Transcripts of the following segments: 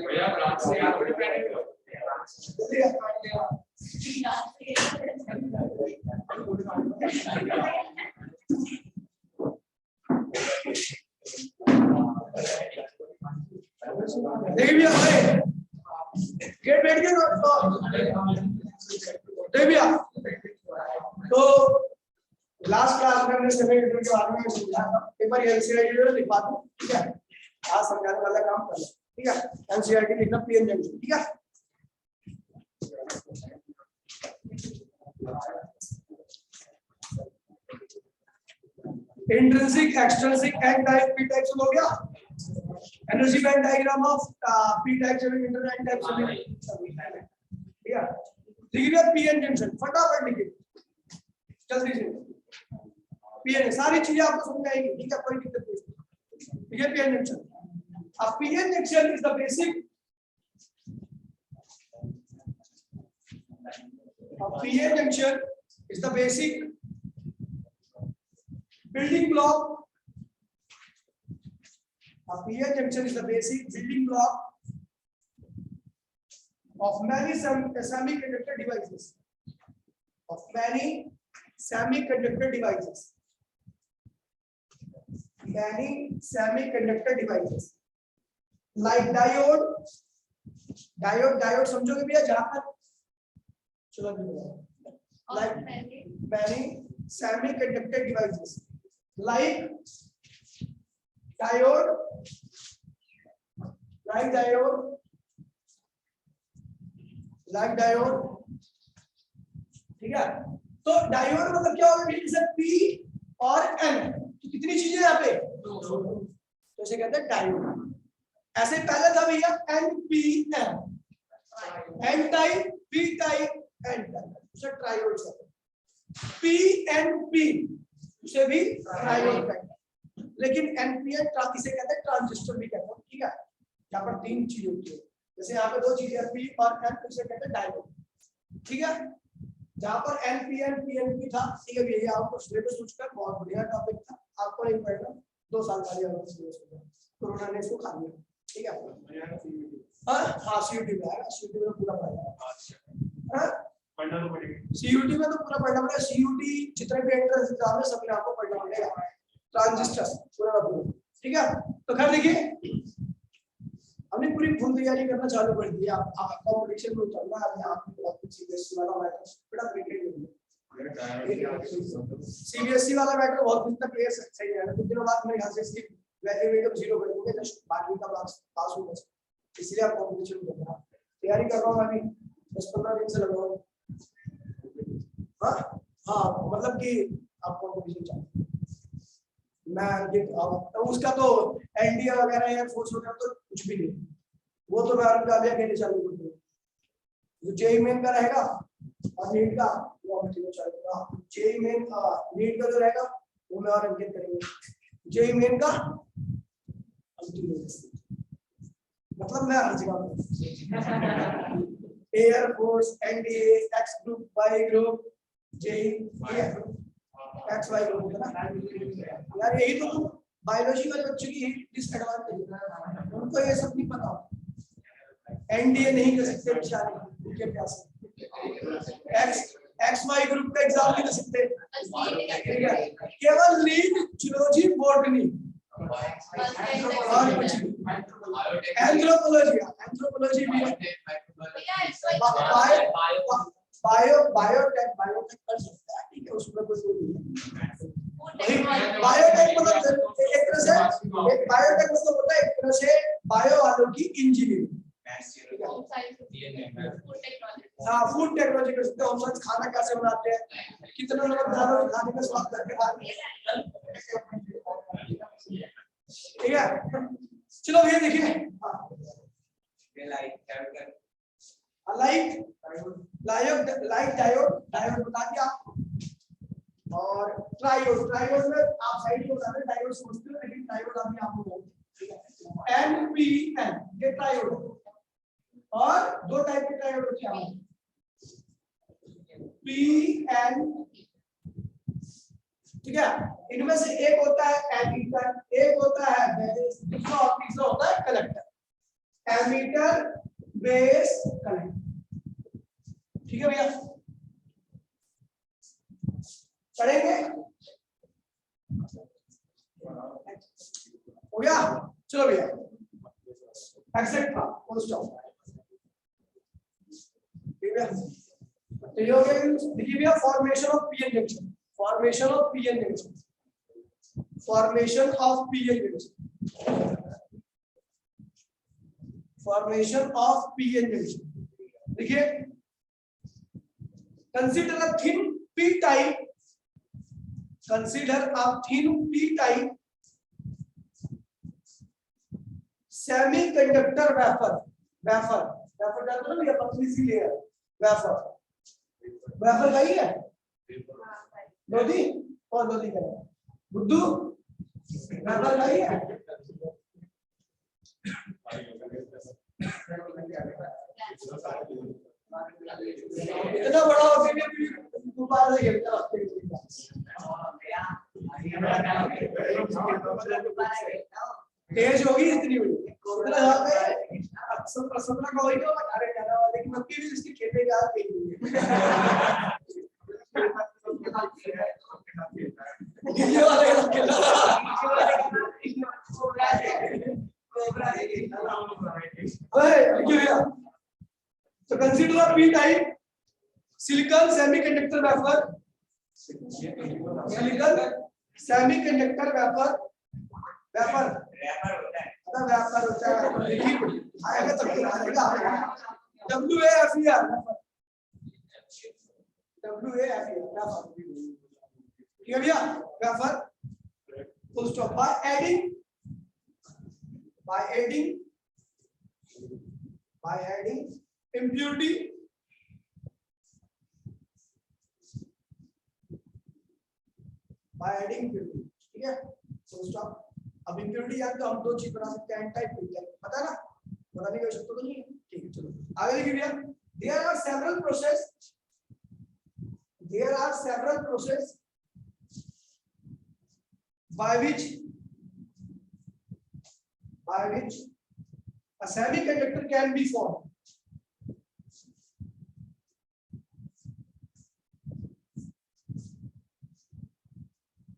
भैया ब्रांच से आप भी पहने हो देखिए भैया गेट बैठ गए देखिए भैया तो लास्ट क्लास में हमने सेमीकंडक्टर के बारे में समझा था। एक बार एनसीईआरटी लिखवा दूं, ठीक है? आज समझाने वाला काम कर लो, ठीक है? एनसीईआरटी लिखना पीएन जंक्शन, ठीक है? Intrinsic extrinsic N type P type हो गया। Energy band diagram of P type से इंटर एन टाइप से, ठीक है? लिखिए पीएन जंक्शन, फटाफट लिखिए जल्दी से। पीएन सारी चीजें आपको समझ आएगी, ठीक है? कोई दिक्कत नहीं। ठीक है? पीएन जंक्शन, अब PN junction is the basic, PN junction is the basic building block. A PN junction is the basic building block of many semiconductor devices. Of many semiconductor devices. Many semiconductor devices. Like diode. Diode समझोगे भैया जहां पर, चलो like many semiconductor devices. Like diode, ठीक है? तो diode मतलब क्या होगा? जैसे P और N, तो कितनी चीजें यहाँ पे, तो इसे कहते हैं डायोड। ऐसे पहले था भैया NPN, N type, P type, N type, उसे ट्रायोड कहते हैं। PNP उसे भी ट्रायोड कहते हैं। लेकिन NPN इसे कहते हैं ट्रांजिस्टर भी कहते हैं, ठीक है? यहाँ पर तीन चीज होती है, जैसे यहाँ पे दो चीजें P और N, उसे कहते हैं डायोड, ठीक है? जहाँ पर NPN PNP था, ठीक है? ये आपको सिलेबस पूछकर बहुत बढ़िया टॉपिक था, आपको नहीं पढ़ना, 2 साल का सिलेबस हो गया, कोरोना ने इसको खा लिया, ठीक है? हाँ सीयूटी में आएगा, सीयूटी में पूरा पढ़ाया, सीयूटी में तो पूरा पढ़ना पड़ेगा। सीयूटी जितने भी एंट्रेंस एग्जाम है सभी आपको पढ़ना पड़ेगा, ट्रांजिस्टर पूरा, ठीक है? तो खैर देखिए, हमने पूरी फुल तैयारी करना चालू कर दी। आप कंपटीशन में उतरना है, आपको बहुत कुछ सीबीएसई वाला मैटर बड़ा क्रिकेट में, सीबीएसई वाला मैटर बहुत कुछ तक क्लियर सही है। कुछ दिनों बाद मेरे ख्याल से इसकी वैल्यू एकदम 0 कर दूंगे, जस्ट 12वीं का मार्क्स पास होगा, इसलिए आप कंपटीशन में उतरना। तैयारी कर रहा हूं अभी 10-15 दिन से लगा हूं। हाँ मतलब कि आप कंपटीशन चाहते, मैं तो उसका तो एनडीए वगैरह या फोर्स वगैरह तो कुछ भी नहीं, वो तो मैं और गालियां कहने चालू कर दूंगा। जो जेई मेन का रहेगा और नीट का वो हम तीनों चालू करेंगे। जेई मेन का नीट का जो रहेगा वो मैं और अंकित करेंगे, जेई मेन का हम तीनों, मतलब मैं हर जगह air force, NDA, X group, Y group, JE, X Y group है ना यार। यही तो बायोलॉजी वाले बच्चों की डिसएडवांटेज है, उनको ये सब नहीं पता। एनडीए नहीं कर सकते बेचारे, उनके प्यास एक्स वाई ग्रुप का एग्जाम नहीं कर सकते, ठीक है? केवल नीट, जियोलॉजी, बॉटनी और कुछ एंथ्रोपोलॉजी भी है, बायोटेक कर सकता है, ठीक है? उसमें कुछ नहीं है। बायोटेक मतलब एक तरह से, एक बायोटेक मतलब होता है एक तरह से बायो वालों की इंजीनियरिंग, हाँ फूड टेक्नोलॉजी कर सकते हो। हम सब खाना कैसे बनाते हैं, कितने लोग खाने का स्वाद करके खाते हैं, ठीक है? चलो ये देखिए, लाइक डायोड बता दिया आपको, और ट्रायोड में आप साइड को बता रहे, डायोड समझते हो, लेकिन ट्रायोड अभी आपको बोलते हैं, NPN ये ट्रायोड, और दो टाइप के ट्रायोड होते हैं, PN ठीक है। इनमें से एक होता है एमीटर, एक होता है बेस, दूसरा और तीसरा होता है कलेक्टर। Ammeter, base, collector. ठीक है भैया, पढ़ेंगे? हो गया? चलो भैया, एक्सेट्रा फुल स्टॉप। ठीक है, तो ये हो गया। देखिए भैया, formation of P N junction, formation of P N junction, formation of P N junction, formation of P N junction. देखिए, consider a thin P type, consider a thin P type semiconductor wafer, wafer, wafer जानते हो ना भैया, पतली सी लेयर, वेफर, वेफर गई है लोधी, और लोधी का बुद्धू, वेफर गई है। इतना बड़ा हो गया कि दोबारा से गिरता तेज होगी इतनी बड़ी, इतना ज्यादा अक्सर सपना का वही तो बता रहे जाना, लेकिन अब भी इसकी खेलने जा रही है। ये वाला खेला तो consider a P type silicon semiconductor wafer, silicon semiconductor wafer, wafer wafer होता है लिक्विड, आएगा तब आएगा WAFER, WAFER वेफर। ठीक है भैया, wafer full stop. By adding impurity, by adding impurity, ठीक है, फुल स्टॉप। अब impurity याद तो हम दो चीज बना सकते हैं, टाइप पी, पता है ना, बनाने की आवश्यकता तो नहीं है। ठीक है, चलो आगे देखिए भैया, there are several process by which a semiconductor can be formed.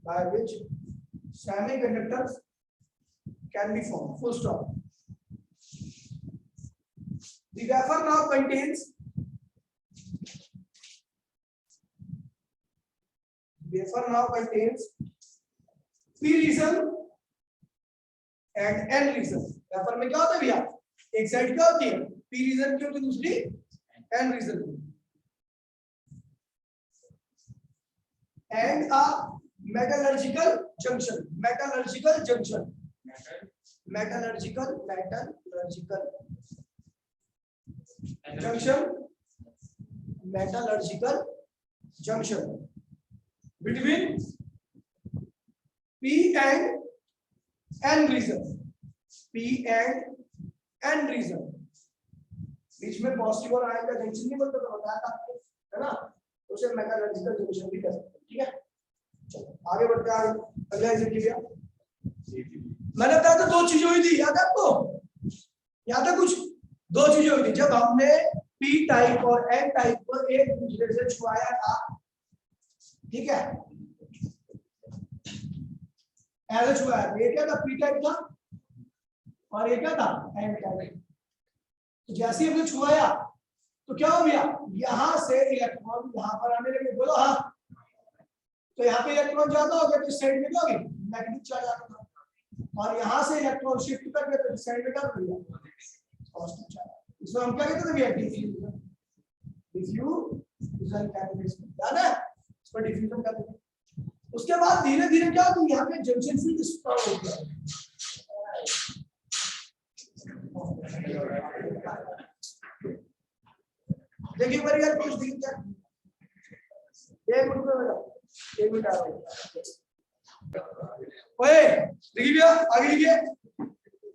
By which semiconductors can be formed. Full stop. The wafer now contains P region and N region. Wafer में क्या होता है भैया, एक साइड क्या होती है P रीजन की होती है, दूसरी N रीजन की। And a metallurgical junction, metallurgical junction, metallurgical junction between P and N region, P and N region। बीच में पॉजिटिव और आयन का जंक्शन नहीं बनता, तो बताया था आपको, है ना, उसे मेटालर्जिकल जंक्शन भी कह सकते हैं। ठीक है, चलो आगे बढ़ते हैं। अगला एग्जाम्पल, मैंने बताया था दो चीजें हुई थी, याद है आपको, याद है कुछ, दो चीजें हुई थी जब हमने पी टाइप और एन टाइप को एक दूसरे से छुआया था। ठीक है, ऐसे छुआया था, ये क्या था, पी टाइप था, और ये क्या था, एन टाइप। तो जैसे ही हमने छुआया तो क्या हो गया, यहां से इलेक्ट्रॉन यहां पर आने लगे, बोलो हाँ, तो यहाँ पे इलेक्ट्रॉन ज्यादा हो गया तो इस साइड में क्या हो गया, नेगेटिव चार्ज आ गया, और यहाँ से इलेक्ट्रॉन शिफ्ट कर गए तो इस साइड में क्या हो गया, पॉजिटिव चार्ज। इसको हम क्या कहते हैं, डिफ्यूजन, डिफ्यूजन कहते हैं इसको, याद है, इसको डिफ्यूजन कहते हैं। उसके बाद धीरे धीरे क्या होता है, यहाँ पे जंक्शन फील्ड स्ट्रांग हो गया। देखिए पर यार कुछ दिन क्या, एक मिनट में बेटा, एक मिनट आ रहा है। ओए देखिए भैया, आगे लिखिए।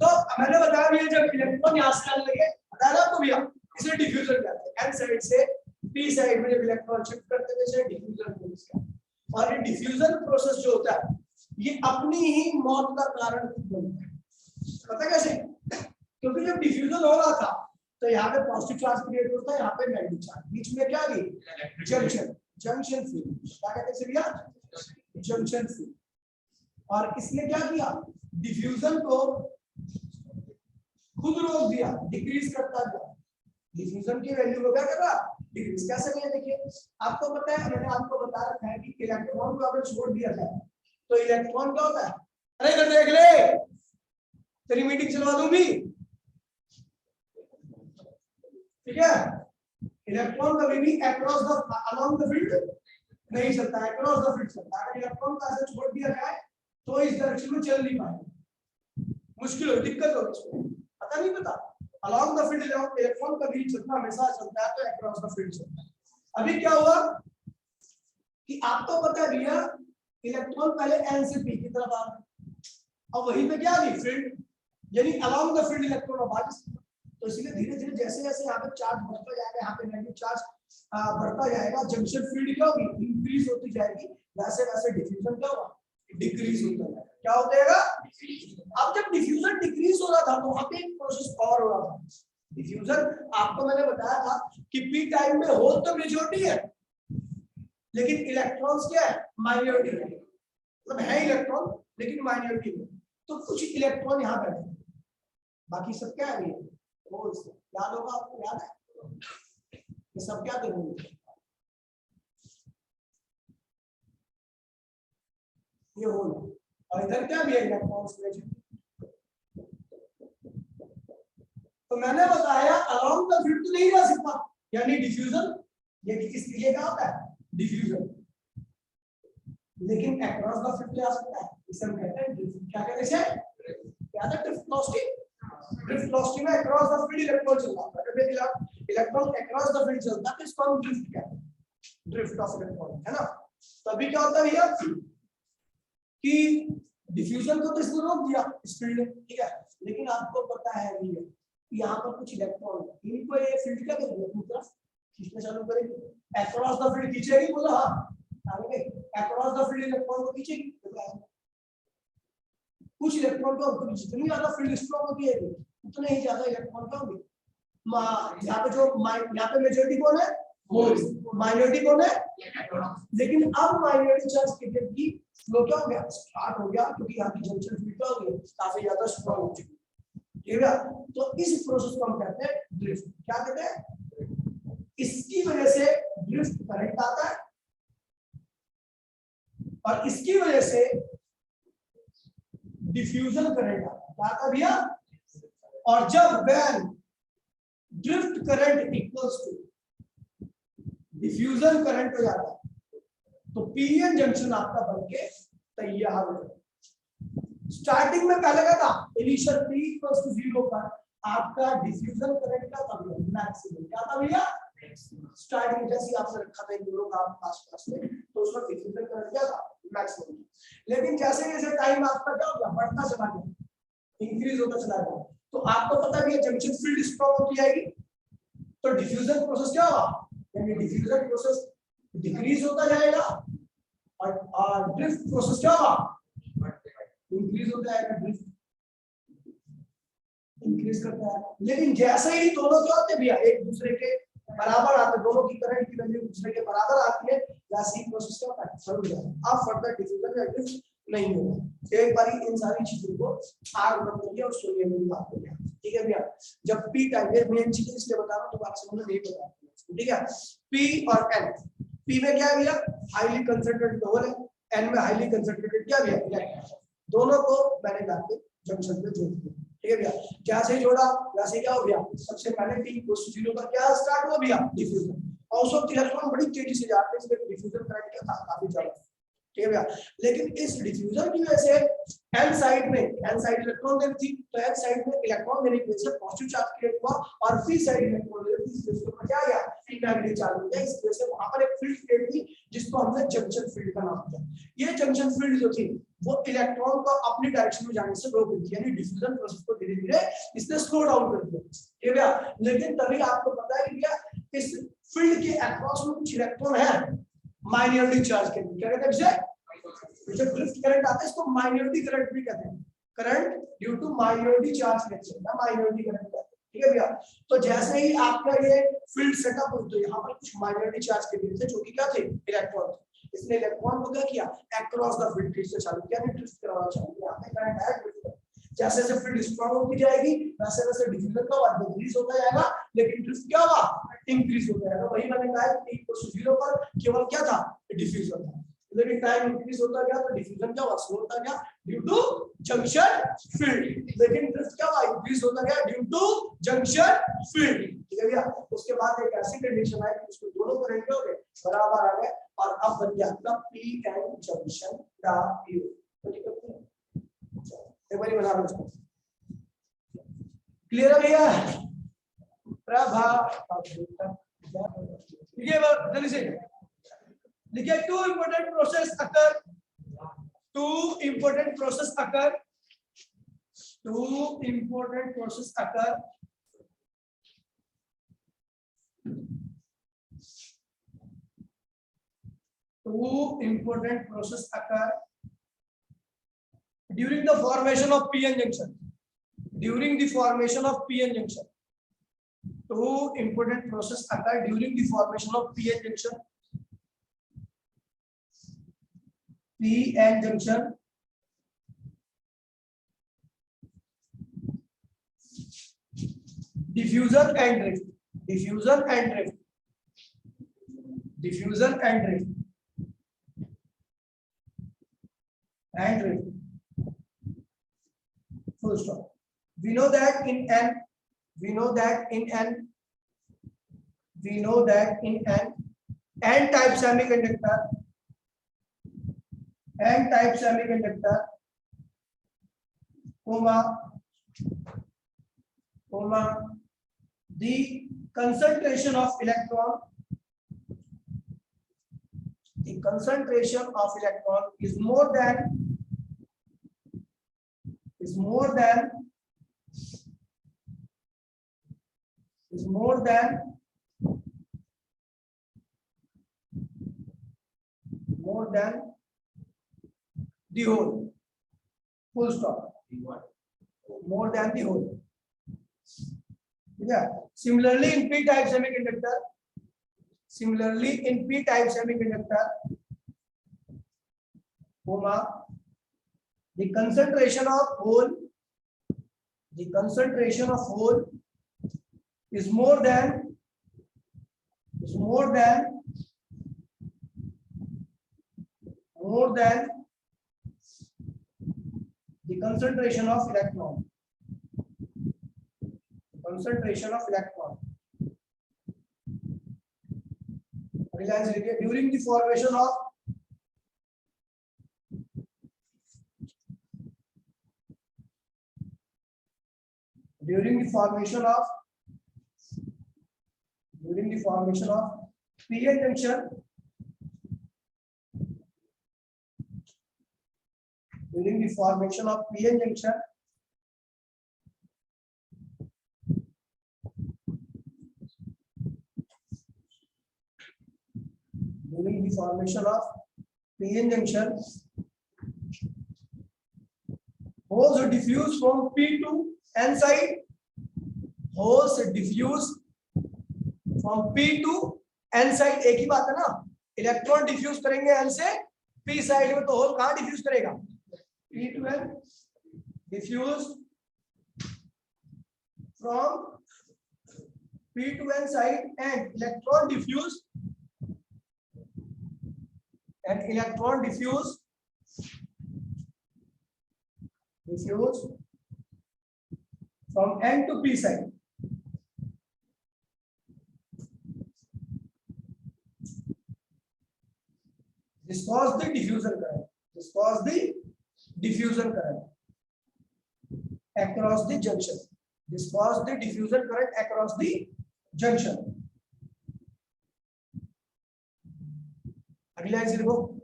तो मैंने बताया भैया, जब इलेक्ट्रॉन यहाँ से आने लगे, बताया आपको भैया, इसे डिफ्यूजन कहते हैं। एन साइड से पी साइड में जब इलेक्ट्रॉन शिफ्ट करते हैं, इसे डिफ्यूजन बोलते हैं। और ये डिफ्यूजन प्रोसेस जो होता है ये अपनी ही मौत का कारण बनता है। पता कैसे? क्योंकि जब डिफ्यूजन हो रहा था तो यहाँ पे पॉजिटिव चार्ज क्रिएट होता है, यहाँ पे नेगेटिव चार्ज, बीच में क्या गई? जंक्शन, जंक्शन फ्री, क्या कहते हैं भैया? Junction free. और इसने क्या किया? डिफ्यूजन को खुद रोक दिया, डिक्रीज करता गया। डिफ्यूजन की वैल्यू को क्या कर रहा? डिक्रीज। कैसे नहीं? देखिए आपको पता है, मैंने आपको बता रखा है कि इलेक्ट्रॉन को अगर छोड़ दिया जाए तो इलेक्ट्रॉन क्या होता है? अरे इधर देख ले, तेरी मीटिंग चलवा दूंगी, ठीक है? इलेक्ट्रॉन कभी भी across the along the field नहीं चलता है, अक्रॉस द फील्ड चलता है। अगर इलेक्ट्रॉन को ऐसे छोड़ दिया जाए तो इस डायरेक्शन में चल नहीं पाएगा, मुश्किल हो, दिक्कत हो इसको, पता नहीं पता। अलोंग द फील्ड इलेक्ट्रॉन कभी चलता हमेशा चलता है तो अक्रॉस द फील्ड चलता है। अभी क्या हुआ कि आपको पता है भैया इलेक्ट्रॉन पहले n से p की तरफ आ रहा, और वहीं पे क्या आ गई? फील्ड, यानी along the field electron of artist. तो इसलिए धीरे धीरे जैसे जैसे यहाँ पे चार्ज बढ़ता जाएगा, यहाँ पे नेगेटिव चार्ज बढ़ता जाएगा, जंक्शन फील्ड क्या होगी? इंक्रीज होती जाएगी, वैसे वैसे डिफ्यूजन क्या होगा? डिक्रीज होता जाएगा। क्या होता जाएगा? अब जब डिफ्यूजन डिक्रीज हो रहा था तो वहां पे एक प्रोसेस और हो रहा था। डिफ्यूजन आपको मैंने बताया था कि पी टाइम में होल तो मेजॉरिटी है लेकिन इलेक्ट्रॉन्स क्या है? माइनॉरिटी है, मतलब है इलेक्ट्रॉन लेकिन माइनॉरिटी में। तो कुछ इलेक्ट्रॉन यहाँ बैठे, बाकी सब क्या है? होल्स। याद होगा आपको, याद है ये सब क्या करेंगे? ये होल, और इधर क्या भी है? इलेक्ट्रॉन्स। तो मैंने बताया अलोंग द फील्ड तो नहीं जा सकता, यानी डिफ्यूजन, ये इसलिए क्या होता है? डिफ्यूजन। लेकिन अक्रॉस द फील्ड जा सकता है, इसे हम कहते हैं ड्रिफ्ट। क्या कहते हैं? क्या है? Drift velocity. ड्रिफ्ट वेलोसिटी में अक्रॉस द फील्ड इलेक्ट्रॉन चलता है। जब इलेक्ट्रॉन अक्रॉस द फील्ड चलता है तो इसको हम ड्रिफ्ट कहते हैं, ड्रिफ्ट ऑफ इलेक्ट्रॉन, है ना? तो अभी क्या होता है भैया कि डिफ्यूजन को तो इसने रोक दिया इस फील्ड, ठीक है, लेकिन आपको पता है भैया यहाँ पर कुछ इलेक्ट्रॉन, इनको ये फील्ड क्या करेगी? अपनी तरफ खींचना चालू करेगी, अक्रॉस द फील्ड खींचेगी। बोलो हाँ, आगे अक्रॉस द फील्ड इलेक्ट्रॉन को खींचेगी। कुछ इलेक्ट्रॉन को जितनी ज्यादा फील्ड स्ट्रांग होती है उतने ही ज्यादा इलेक्ट्रॉन क्या होंगे? यहाँ पे जो यहाँ पे मेजॉरिटी कौन है? होल्स। माइनॉरिटी कौन है? लेकिन अब माइनॉरिटी चार्ज की फ्लो क्या हो गया? स्टार्ट हो गया, क्योंकि यहाँ की जंक्शन फील्ड क्या हो गई? काफी ज्यादा स्ट्रांग हो चुकी है, ठीक है? तो इस प्रोसेस को हम कहते हैं ड्रिफ्ट। क्या कहते हैं? इसकी वजह से ड्रिफ्ट करंट आता है और इसकी वजह से डिफ्यूजन करंट आता है भैया। और जब when drift current equals to diffusion current हो जाता है तो पीएन जंक्शन आपका बनके तैयार हो जाता है। स्टार्टिंग में पहले क्या था? इनिशियल P इक्वल्स टू 0 पर आपका डिफ्यूजन करंट का था मैक्सिमम। क्या था भैया? स्टार्टिंग जैसे आपने रखा था इन दोनों का क्लास में, तो उसमें डिफ्यूजन करंट क्या था? मैक्सिमम। लेकिन जैसे जैसे टाइम आपका क्या होगा? बढ़ता चला गया, इंक्रीज होता चला गया, तो आपको पता भी है जंक्शन फील्ड स्ट्रांग होती जाएगी, तो डिफ्यूजन प्रोसेस क्या होगा? यानी डिफ्यूजन प्रोसेस डिक्रीज होता जाएगा और ड्रिफ्ट प्रोसेस क्या होगा? इंक्रीज होता जाएगा, ड्रिफ्ट इंक्रीज करता है। लेकिन जैसे ही दोनों क्या होते भैया? एक दूसरे के बराबर आते, दोनों की करंट की वैल्यू दूसरे के बराबर आती है, वैसे ही प्रोसेस क्या होता है? शुरू हो जाता है। अब फर्दर डिफ्यूजन या ड्रिफ्ट नहीं होगा। एक बार इन सारी चीजों को आग बंद करके और सोने में बात हो गया, ठीक है भैया? जब पी टाइम, ये मेन चीज इसलिए बता रहा हूं, तो बात समझ नहीं पता, ठीक है? पी और एन, पी में क्या है भैया? हाईली कंसंट्रेटेड होल है, एन में हाईली कंसंट्रेटेड क्या भैया? इलेक्ट्रॉन। दोनों को मैंने लाके जंक्शन पे जोड़ दिया, ठीक है भैया? जैसे ही जोड़ा वैसे क्या हो गया? सबसे पहले T इक्वल्स टू 0 पर क्या स्टार्ट हुआ भैया? डिफ्यूजन। और उस वक्त इलेक्ट्रॉन बड़ी तेजी से जाते हैं, इसलिए डिफ्यूजन करंट क्या था? काफी ज्यादा, ठीक है भैया? लेकिन इस डिफ्यूजन की वजह से n साइड में इलेक्ट्रॉन देनी थी, तो n साइड में इलेक्ट्रॉन देने की वजह से पॉजिटिव चार्ज क्रिएट हुआ और p साइड इलेक्ट्रॉन देने की वजह से क्या आ गया? नेगेटिव चार्ज हो गया। इस वजह से वहां पर एक फील्ड क्रिएट हुई जिसको हमने जंक्शन फील्ड का नाम दिया। ये जंक्शन फील्ड जो थी वो इलेक्ट्रॉन को अपनी डायरेक्शन में जाने से रोक रही थी, यानी डिफ्यूजन प्रोसेस को धीरे धीरे इसने स्लो डाउन कर दिया, ठीक है भैया? लेकिन तभी आपको पता है कि भैया इस फील्ड के अक्रॉस में कुछ इलेक्ट्रॉन है, माइनॉरिटी चार्ज के लिए क्या कहते हैं इसे? जब ड्रिफ्ट करंट आता है इसको माइनॉरिटी करंट भी कहते हैं, current due to minority charge कहते हैं, माइनॉरिटी करंट कहते हैं। ठीक है भैया, तो जैसे ही आपका ये फील्ड सेटअप हुई तो यहाँ पर कुछ माइनॉरिटी चार्ज के लिए थे जो कि क्या थे, इलेक्ट्रॉन थे। इसने इलेक्ट्रॉन को क्या किया, अक्रॉस द फील्ड से चालू किया, ड्रिफ्ट करवाना चालू किया, यहाँ पे करंट आया ड्रिफ्ट। जैसे जैसे फील्ड स्ट्रांग होती जाएगी वैसे वैसे डिफ्यूजन का वर्क डिक्रीज होता जाएगा, लेकिन ड्रिफ्ट क्या होगा, इंक्रीज होता जाएगा। वही मैंने कहा t = 0 पर केवल क्या था, डिफ्यूजन था, लेकिन टाइम इंक्रीज होता गया तो डिफ्यूजन क्या हुआ, स्लो होता गया ड्यू टू जंक्शन फील्ड, लेकिन ड्रिफ्ट क्या हुआ, इंक्रीज होता गया ड्यू टू जंक्शन फील्ड। ठीक है भैया, उसके बाद एक ऐसी कंडीशन आई कि उसमें दोनों करंट क्या हो गए, बराबर आ गए, और अब बन गया आपका पी एन जंक्शन डायोड। एक बार बना लो इसको, क्लियर है भैया? ठीक है, जल्दी से देखिए, two important process occur, two important process occur, two important process occur, two important process occur during the formation of p-n junction. During the formation of p-n junction, two important process occur during the formation of p-n junction. p-n junction, diffusion and drift, diffusion and drift, diffusion and drift, and drift. Full stop. We know that in an, we know that in an, we know that in an n-type semiconductor, n-type semiconductor, comma, the concentration of electron, the concentration of electron is more than more than the whole. Full stop. More than the whole. Yeah. Similarly in p-type semiconductor, comma, the concentration of hole is more than the concentration of electron. During the formation of p-n junction, during the formation of p-n junction, holes diffuse from p to n side, holes diffuse from p to n side. एक ही बात है ना, electron diffuse करेंगे n से p side में, तो hole कहां डिफ्यूज करेगा, p to n, diffuse from p to n side, and electron diffuse from n to p side. This was the diffusion current across the junction. This was the diffusion current across the junction. अगला line देखो,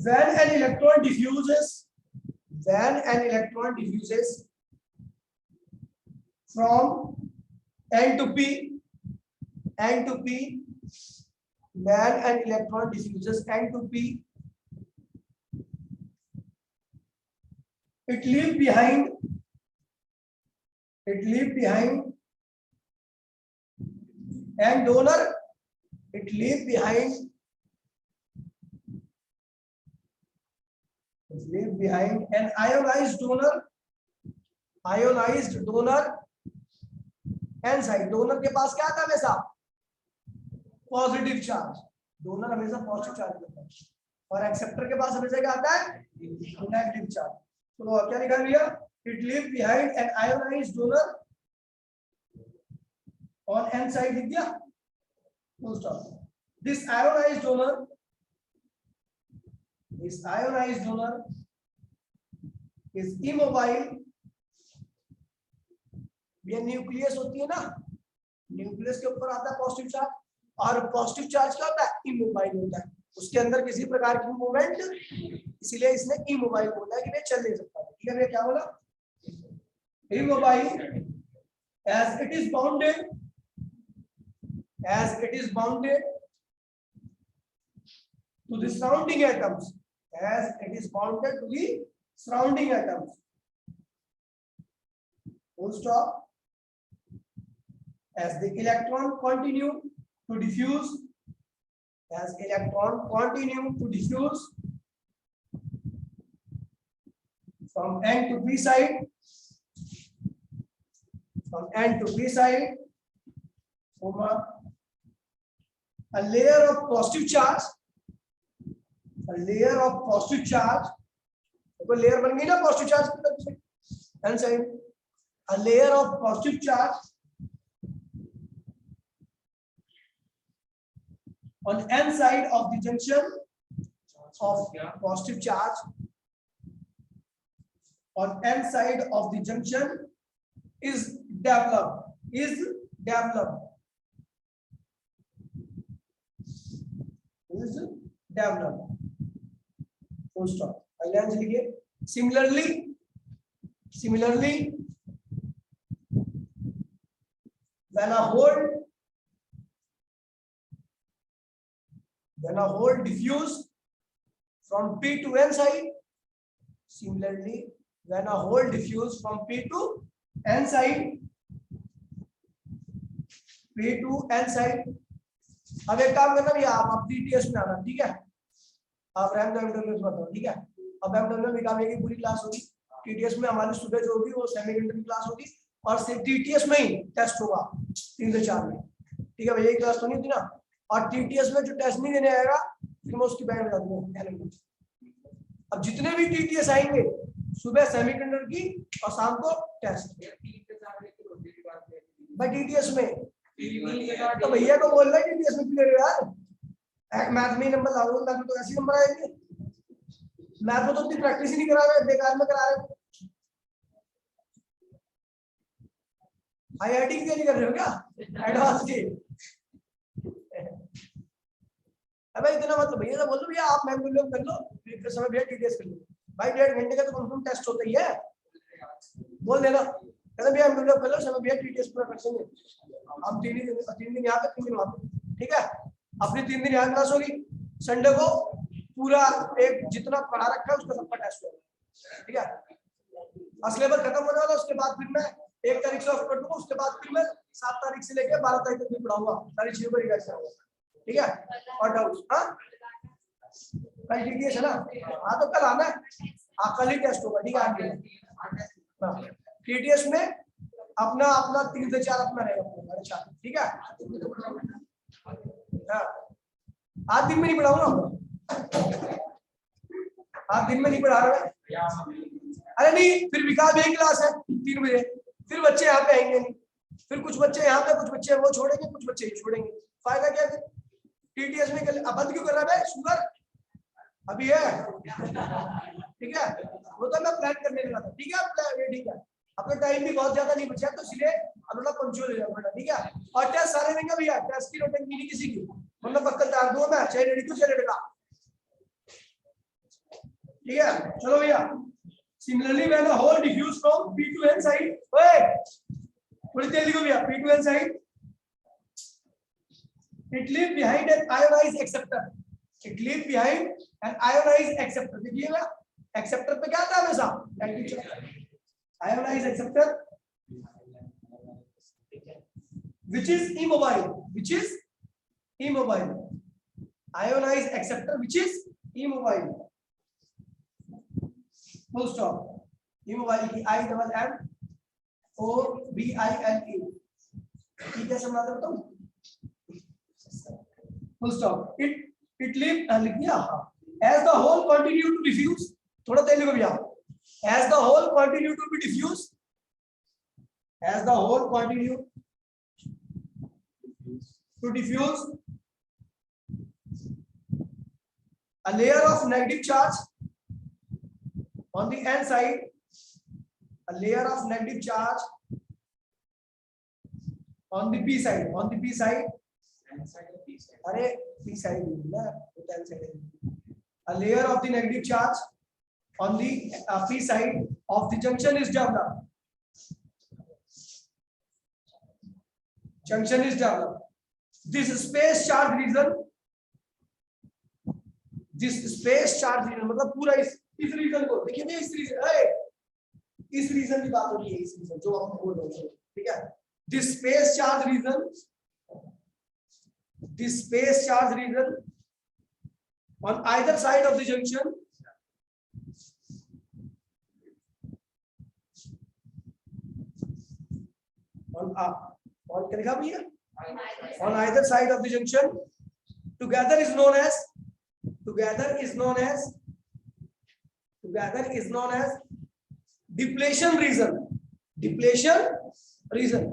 when an electron diffuses from n to p when an electron diffuses N to P, it leaves behind and donor, it leaves behind an ionized donor n side. Donor के पास क्या था हमेशा positive charge, donor हमेशा positive charge देता है, और acceptor के पास हमेशा क्या आता है नेगेटिव चार्ज। तो क्या लिखा भैया, it leave behind an ionized donor on N side, लिख दिया full stop. This ionized donor is immobile. ये न्यूक्लियस होती है ना, न्यूक्लियस के ऊपर आता है पॉजिटिव चार्ज, और पॉजिटिव चार्ज क्या होता है इमोबाइल होता है, उसके अंदर किसी प्रकार की मूवमेंट, इसीलिए इसने इमोबाइल बोला है कि ये चल नहीं सकता। ठीक है, क्या बोला immobile as it is bounded to the surrounding atoms, as it is bounded to the surrounding atoms, full stop। As the electron continue to diffuse, from N to P side, a layer of positive charge, तो layer बन गई ना positive charge की तरफ से N side, a layer of positive charge on N side of the junction of positive charge, on N side of the junction is developed, full stop। Line से लिखिए, similarly when a hole diffuse from P to N side, अब एक काम करना भैया, आप TTS में आना, ठीक है, आप रैम तो एमडब्ल्यूएस बताओ, ठीक है। अब एमडब्ल्यूएस निकालने की पूरी क्लास होगी, टीटीएस में हमारी सुबह जो होगी वो सेमीकंडक्टर की क्लास होगी, और सिर्फ टीटीएस में ही टेस्ट होगा 3 से 4 में, ठीक है भैया, ये क्लास तो नहीं थी ना। और टीटीएस में जो टेस्ट नहीं देने आएगा फिर मैं उसकी बैंड बता दूंगा। अब जितने भी टीटीएस आएंगे सुबह सेमीकंडक्टर की और शाम को टेस्ट, भाई टीटीएस में तो भैया को बोल रहा है टीटीएस में क्लियर यार, मैथ में नंबर लाओगे, मैथ में तो ऐसे नंबर आएंगे, मैथ में तो उतनी प्रैक्टिस ही नहीं करा रहे, बेकार में करा रहे। आईआईटी की तैयारी कर रहे हो क्या एडवांस की? अबे इतना मतलब भैया बोल दो भैया आप मैम को लोग कर लो, फिर समय भैया टीटीएस कर लो भाई, 1.5 घंटे का तो कंफर्म टेस्ट होता ही है, बोल देना कहते भैया हम लोग कर लो समय भैया टीटीएस पूरा कर देंगे। हम 3 दिन यहाँ पे 3 दिन वहाँ पे, ठीक है। अपनी 3 दिन यहाँ क्लास होगी, संडे को पूरा एक जितना पढ़ा रखा है उसका सबका टेस्ट होगा, ठीक है। सिलेबस खत्म होने वाला, उसके बाद फिर मैं 1 तारीख से ऑफ कर दूंगा, उसके बाद फिर मैं 7 तारीख से लेकर 12 तारीख तक भी पढ़ाऊंगा, सारी चीजों को रिवाइज करूंगा, ठीक है। और डाउट्स, हाँ कल टीटीएस है ना, हाँ तो कल आना है, हाँ कल ही टेस्ट होगा, ठीक है। टीटीएस में अपना 3 से 4 अपना रहेगा, अच्छा ठीक है। आज दिन में नहीं पढ़ाऊंगा, आज दिन में नहीं पढ़ा रहा है, अरे नहीं फिर विकास भाई क्लास है 3 बजे, फिर बच्चे यहाँ पे आएंगे नहीं, फिर कुछ बच्चे यहाँ पे, कुछ बच्चे वो छोड़ेंगे, कुछ बच्चे ये छोड़ेंगे, फायदा क्या है? टीटीएस में बंद क्यों कर रहा है शुगर अभी है, ठीक है, वो तो मैं प्लान करने लगा था, ठीक है, ठीक है। अपना टाइम भी बहुत ज्यादा नहीं बचा तो इसलिए अब थोड़ा पंक्चुअल हो जाओ बेटा, ठीक है। और टेस्ट सारे देंगे भैया, टेस्ट की नोटिंग नहीं किसी की, मतलब पक्का तार दूंगा मैं, चाहे रेडी टू चाहे रेडी का, ठीक है। चलो भैया, similarly when a hole diffuse from P to N side, ओए थोड़ी तेज लिखो भैया, P to N side It leave behind an ionized acceptor. It leave behind an ionized acceptor. देखिएगा acceptor पे क्या था हमेशा negative charge. Ionized acceptor which is immobile. Which is immobile. Ionized acceptor which is immobile. Full stop. Immobile की I double M O B I L E. ठीक है समझा देता हूँ. Full stop. It leave लिख दिया. As the whole continue to diffuse. थोड़ा तेज लिखो भैया. As the whole continue to be diffuse. As the whole continue to diffuse. A layer of negative charge on the n side. A layer of negative charge on the p side. On the p side. अरे p side ना तो n side. A layer of the negative charge on the p side of the junction is developed. Junction is developed. This space charge region. This space charge region मतलब पूरा इस reason को देखिए ना इस reason की बात हो रही है. इस रीजन जो हम बोल रहे हैं ठीक है. This space charge region. This space charge region on either side of the junction on क्या लिखा भैया? On either side of the junction together is known as depletion region. Depletion region.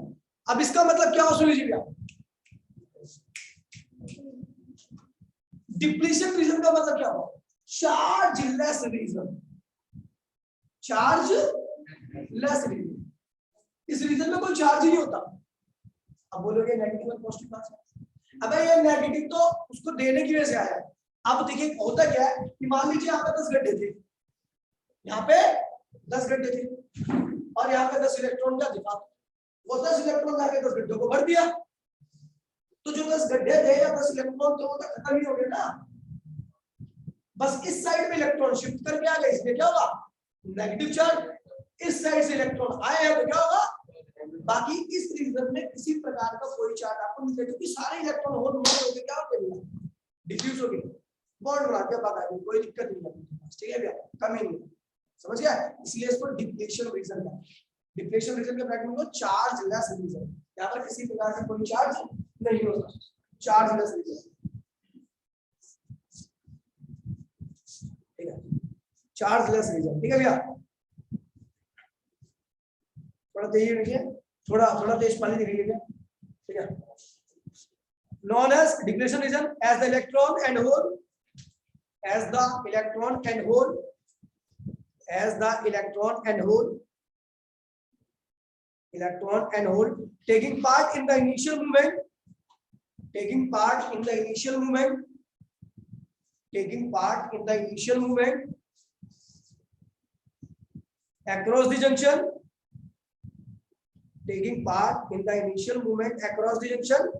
अब इसका मतलब क्या हो सुन लीजिए भैया. डिप्लीशन रीजन का मतलब क्या हुआ? Chargeless region. Chargeless region. इस रीजन में कोई चार्ज ही नहीं होता. अब बोलोगे नेगेटिव और पॉजिटिव बात है. अबे ये नेगेटिव तो उसको देने की वजह से आया है. अब देखिए होता क्या है कि मान लीजिए यहाँ पे 10 गड्ढे थे. यहाँ पे 10 गड्ढे थे और यहाँ पे 10 इलेक्ट्रॉन का दिखा. वो 10 इलेक्ट्रॉन जाके 10 गड्ढों को भर दिया. तो जो 10 गड्ढे थे या 10 इलेक्ट्रॉन थे वो तो खत्म ही हो गए ना. बस इस साइड में इलेक्ट्रॉन शिफ्ट करके आ गए. इसमें क्या होगा? Negative charge. इस साइड से इलेक्ट्रॉन आए हैं तो क्या होगा? बाकी इस रीजन में किसी प्रकार का कोई चार्ज आपको मिलेगा क्योंकि सारे इलेक्ट्रॉन होल हो गए. क्या हो गए? डिफ्यूज हो गए. बॉन्ड बना के बात आई. कोई दिक्कत नहीं है. ठीक है भैया. कमी नहीं. समझ गया? इसलिए इसको डिप्लेशन रीजन का. डिप्लेशन रीजन के ब्रैकेट में चार्जलेस रीजन. यहाँ पर किसी प्रकार का कोई चार्ज नहीं होता. Chargeless region. ठीक है. Chargeless region. ठीक है भैया. थोड़ा तेज लिखिए. थोड़ा तेज पानी लिखिएगा. ठीक है. Known as depletion region as the electron and hole. As the electron and hole. As the electron and hole. Electron and hole taking part in the initial movement. Taking part in the initial movement. Taking part in the initial movement across the junction. Taking part in the initial movement across the junction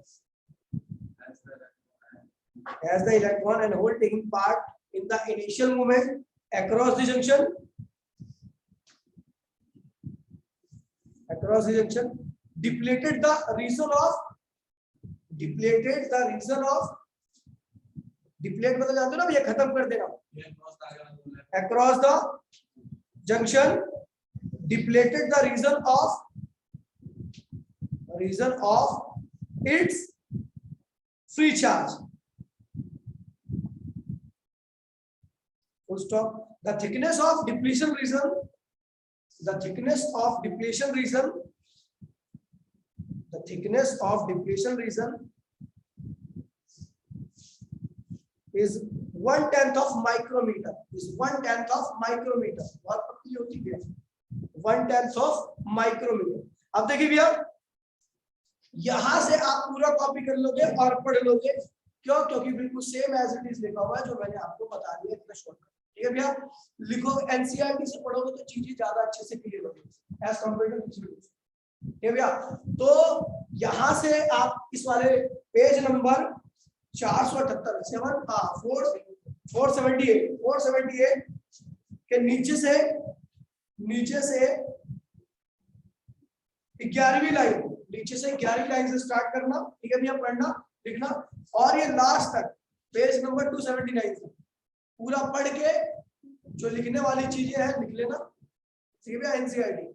as the electron and hole taking part in the initial movement across the junction. Across the junction depleted the region of. Depleted the region of. Deplete मतलब जानते हो ना ये खत्म कर देना. Across the junction depleted the region of its free charge. Full stop. The thickness of depletion region. The thickness of depletion region. The thickness of depletion region is 1/10 of micrometer. Is 1/10 of micrometer. बहुत पतली होती है. 1/10 of micrometer. अब देखिए भैया यहां से आप पूरा कॉपी कर लोगे और पढ़ लोगे. क्यों? क्योंकि बिल्कुल सेम एज इट इज लिखा हुआ है जो मैंने आपको बता दिया. इतना शॉर्टकट. ठीक है भैया. लिखो एनसीईआरटी से पढ़ोगे तो चीजें ज्यादा अच्छे से क्लियर होगी एज कंपेयर टू दूसरे. ठीक है भैया. तो यहां से आप इस वाले पेज नंबर 478 7 478 के नीचे से 11वीं लाइन, नीचे से 11वीं लाइन से स्टार्ट करना, ठीक है भैया, पढ़ना लिखना, और ये लास्ट तक पेज नंबर 279 से पूरा पढ़ के जो लिखने वाली चीजें हैं लिख लेना, ठीक है भैया, एनसीईआरटी।